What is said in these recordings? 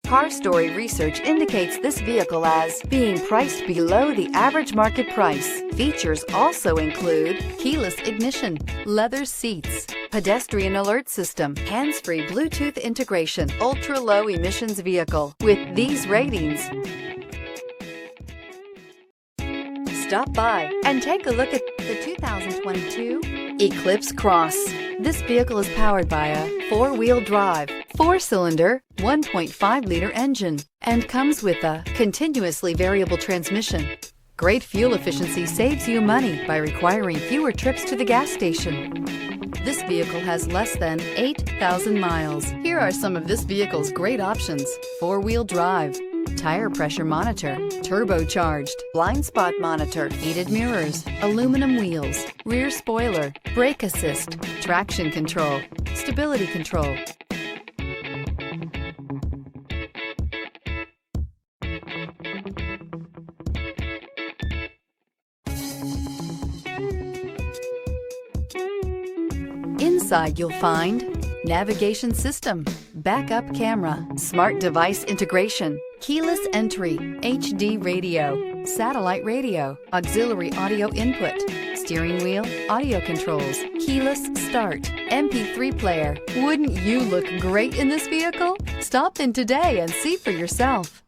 Car Story research indicates this vehicle as being priced below the average market price. Features also include keyless ignition, leather seats, pedestrian alert system, hands-free Bluetooth integration, ultra-low emissions vehicle. With these ratings, stop by and take a look at the 2022 Eclipse Cross. This vehicle is powered by a four-wheel drive, four-cylinder, 1.5-liter engine, and comes with a continuously variable transmission. Great fuel efficiency saves you money by requiring fewer trips to the gas station. This vehicle has less than 8,000 miles. Here are some of this vehicle's great options: four-wheel drive, tire pressure monitor, turbocharged, blind spot monitor, heated mirrors, aluminum wheels, rear spoiler, brake assist, traction control, stability control. Inside you'll find navigation system, backup camera, smart device integration, keyless entry, HD radio, satellite radio, auxiliary audio input, steering wheel audio controls, keyless start, MP3 player. Wouldn't you look great in this vehicle? Stop in today and see for yourself.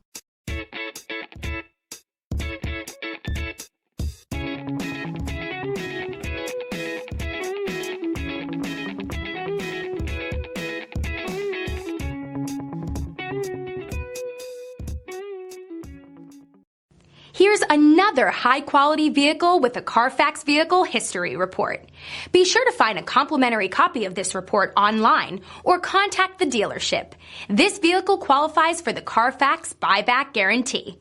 Here's another high-quality vehicle with a Carfax Vehicle History Report. Be sure to find a complimentary copy of this report online or contact the dealership. This vehicle qualifies for the Carfax Buyback Guarantee.